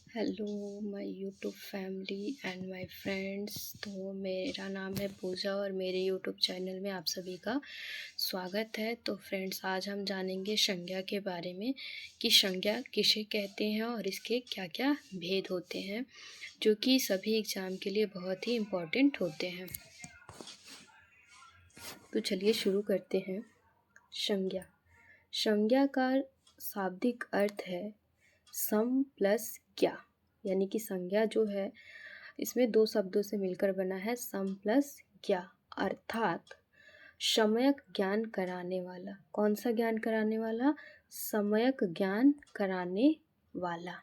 Hello my YouTube family and my friends. तो मेरा नाम है पूजा और मेरे यूट्यूब चैनल में आप सभी का स्वागत है। तो फ्रेंड्स, आज हम जानेंगे संज्ञा के बारे में कि संज्ञा किसे कहते हैं और इसके क्या क्या भेद होते हैं, जो कि सभी एग्ज़ाम के लिए बहुत ही इम्पोर्टेंट होते हैं। तो चलिए शुरू करते हैं। संज्ञा संज्ञा का शाब्दिक अर्थ है सम प्लस ज्ञा, यानी कि संज्ञा जो है इसमें दो शब्दों से मिलकर बना है सम प्लस ज्ञा, अर्थात सम्यक ज्ञान कराने वाला। कौन सा ज्ञान कराने वाला? सम्यक ज्ञान कराने वाला।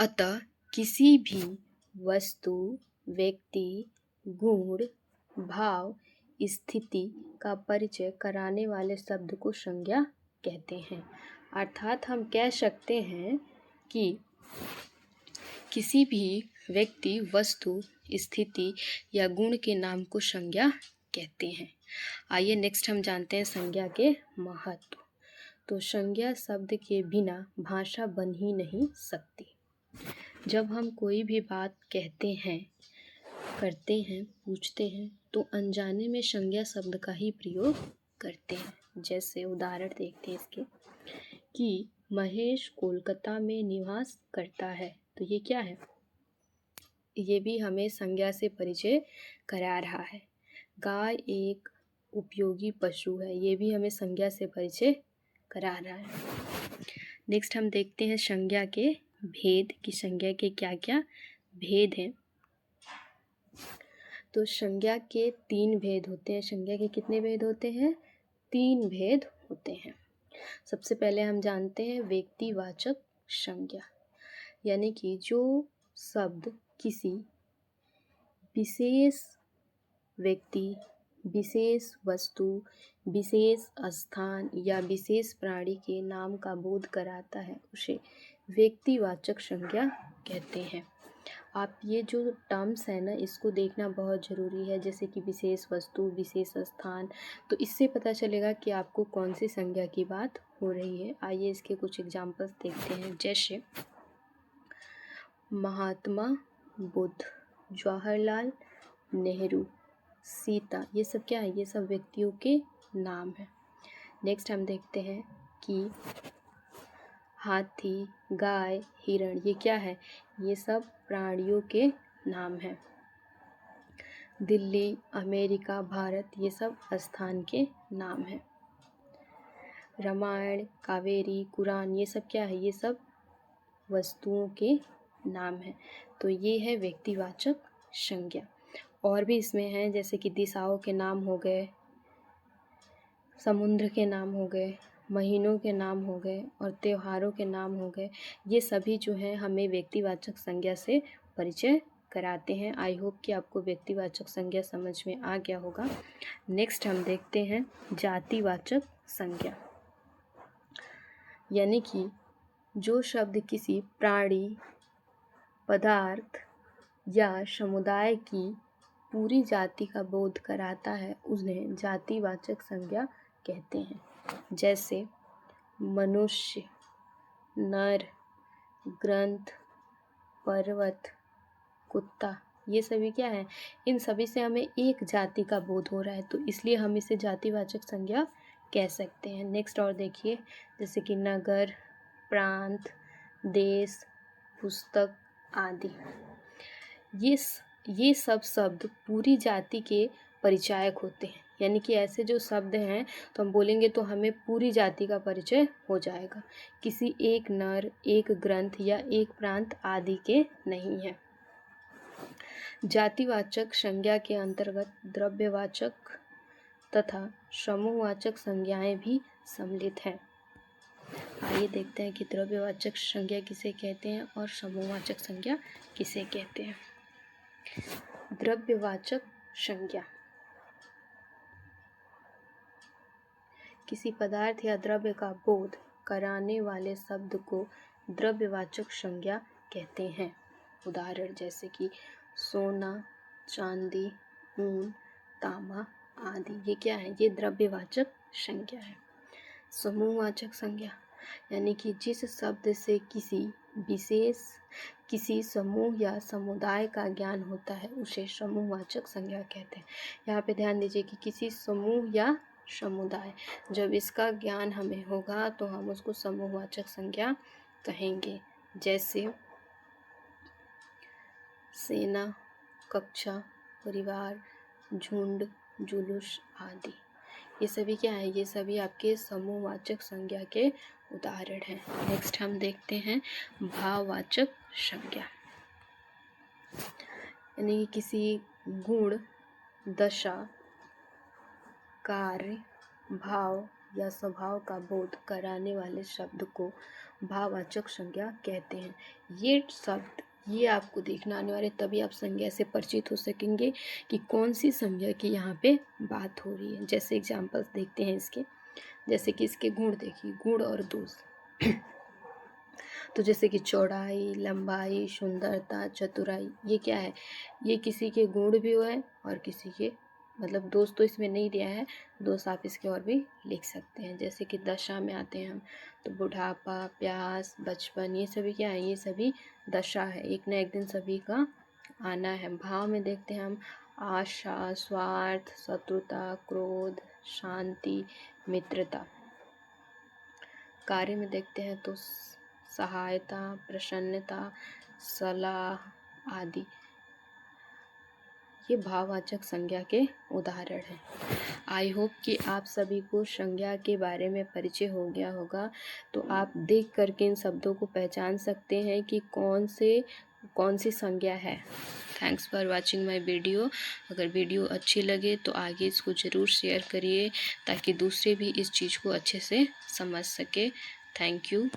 अतः किसी भी वस्तु, व्यक्ति, गुण, भाव, स्थिति का परिचय कराने वाले शब्द को संज्ञा कहते हैं। अर्थात हम कह सकते हैं कि किसी भी व्यक्ति, वस्तु, स्थिति या गुण के नाम को संज्ञा कहते हैं। आइए नेक्स्ट हम जानते हैं संज्ञा के महत्व। तो संज्ञा शब्द के बिना भाषा बन ही नहीं सकती। जब हम कोई भी बात कहते हैं, करते हैं, पूछते हैं तो अनजाने में संज्ञा शब्द का ही प्रयोग करते हैं। जैसे उदाहरण देखते हैं इसके कि महेश कोलकाता में निवास करता है। तो ये क्या है? ये भी हमें संज्ञा से परिचय करा रहा है। गाय एक उपयोगी पशु है, ये भी हमें संज्ञा से परिचय करा रहा है। नेक्स्ट हम देखते हैं संज्ञा के भेद कि संज्ञा के क्या क्या भेद हैं। तो संज्ञा के 3 भेद होते हैं। संज्ञा के कितने भेद होते हैं? 3 भेद होते हैं। सबसे पहले हम जानते हैं व्यक्तिवाचक संज्ञा, यानी कि जो शब्द किसी विशेष व्यक्ति, विशेष वस्तु, विशेष स्थान या विशेष प्राणी के नाम का बोध कराता है उसे व्यक्तिवाचक संज्ञा कहते हैं। आप ये जो टर्म्स है ना, इसको देखना बहुत ज़रूरी है, जैसे कि विशेष वस्तु, विशेष स्थान। तो इससे पता चलेगा कि आपको कौन सी संज्ञा की बात हो रही है। आइए इसके कुछ एग्जाम्पल्स देखते हैं। जैसे महात्मा बुद्ध, जवाहरलाल नेहरू, सीता, ये सब क्या है? ये सब व्यक्तियों के नाम हैं। नेक्स्ट हम देखते हैं कि हाथी, गाय, हिरण, ये क्या है? ये सब प्राणियों के नाम हैं। दिल्ली, अमेरिका, भारत, ये सब स्थान के नाम हैं। रामायण, कावेरी, कुरान, ये सब क्या है? ये सब वस्तुओं के नाम हैं। तो ये है व्यक्तिवाचक संज्ञा। और भी इसमें हैं, जैसे कि दिशाओं के नाम हो गए, समुद्र के नाम हो गए, महीनों के नाम हो गए और त्योहारों के नाम हो गए। ये सभी जो हैं हमें व्यक्तिवाचक संज्ञा से परिचय कराते हैं। आई होप कि आपको व्यक्तिवाचक संज्ञा समझ में आ गया होगा। नेक्स्ट हम देखते हैं जातिवाचक संज्ञा, यानी कि जो शब्द किसी प्राणी, पदार्थ या समुदाय की पूरी जाति का बोध कराता है उन्हें जातिवाचक संज्ञा कहते हैं। जैसे मनुष्य, नर, ग्रंथ, पर्वत, कुत्ता, ये सभी क्या है? इन सभी से हमें एक जाति का बोध हो रहा है, तो इसलिए हम इसे जातिवाचक संज्ञा कह सकते हैं। नेक्स्ट और देखिए, जैसे कि नगर, प्रांत, देश, पुस्तक आदि। ये सब शब्द पूरी जाति के परिचायक होते हैं, यानी कि ऐसे जो शब्द हैं तो हम बोलेंगे तो हमें पूरी जाति का परिचय हो जाएगा, किसी एक नर, एक ग्रंथ या एक प्रांत आदि के नहीं है। जातिवाचक संज्ञा के अंतर्गत द्रव्यवाचक तथा समूहवाचक संज्ञाएं भी सम्मिलित हैं। आइए देखते हैं कि द्रव्यवाचक संज्ञा किसे कहते हैं और समूहवाचक संज्ञा किसे कहते हैं। द्रव्यवाचक संज्ञा किसी पदार्थ या द्रव्य का बोध कराने वाले शब्द को द्रव्यवाचक संज्ञा कहते हैं। उदाहरण जैसे कि सोना, चांदी, ऊन, तांबा आदि, ये क्या है? ये द्रव्यवाचक संज्ञा है। समूहवाचक संज्ञा यानी कि जिस शब्द से किसी विशेष किसी समूह या समुदाय का ज्ञान होता है उसे समूहवाचक संज्ञा कहते हैं। यहाँ पे ध्यान दीजिए कि किसी समूह या समुदाय, जब इसका ज्ञान हमें होगा तो हम उसको समूहवाचक संज्ञा कहेंगे। जैसे सेना, कक्षा, परिवार, झुंड, जुलूस आदि। ये सभी क्या है? ये सभी आपके समूहवाचक संज्ञा के उदाहरण हैं। नेक्स्ट हम देखते हैं भाववाचक संज्ञा, यानी कि किसी गुण, दशा, कार्य, भाव या स्वभाव का बोध कराने वाले शब्द को भाववाचक संज्ञा कहते हैं। ये शब्द ये आपको देखना आने वाले, तभी आप संज्ञा से परिचित हो सकेंगे कि कौन सी संज्ञा की यहाँ पे बात हो रही है। जैसे एग्जाम्पल्स देखते हैं इसके, जैसे कि इसके गुण देखिए, गुण और दोष। तो जैसे कि चौड़ाई, लंबाई, सुंदरता, चतुराई, ये क्या है? ये किसी के गुण भी हुए और किसी के, मतलब दोष तो इसमें नहीं दिया है, दोष आप इसके और भी लिख सकते हैं। जैसे कि दशा में आते हैं हम, तो बुढ़ापा, प्यास, बचपन, ये सभी क्या है? ये सभी दशा है, एक न एक दिन सभी का आना है। भाव में देखते हैं हम आशा, स्वार्थ, शत्रुता, क्रोध, शांति, मित्रता। कार्य में देखते हैं तो सहायता, प्रसन्नता, सलाह आदि। ये भाववाचक संज्ञा के उदाहरण हैं। आई होप कि आप सभी को संज्ञा के बारे में परिचय हो गया होगा। तो आप देख करके इन शब्दों को पहचान सकते हैं कि कौन सी संज्ञा है। Thanks for watching my video. अगर वीडियो अच्छी लगे तो आगे इसको ज़रूर शेयर करिए ताकि दूसरे भी इस चीज़ को अच्छे से समझ सके। Thank you.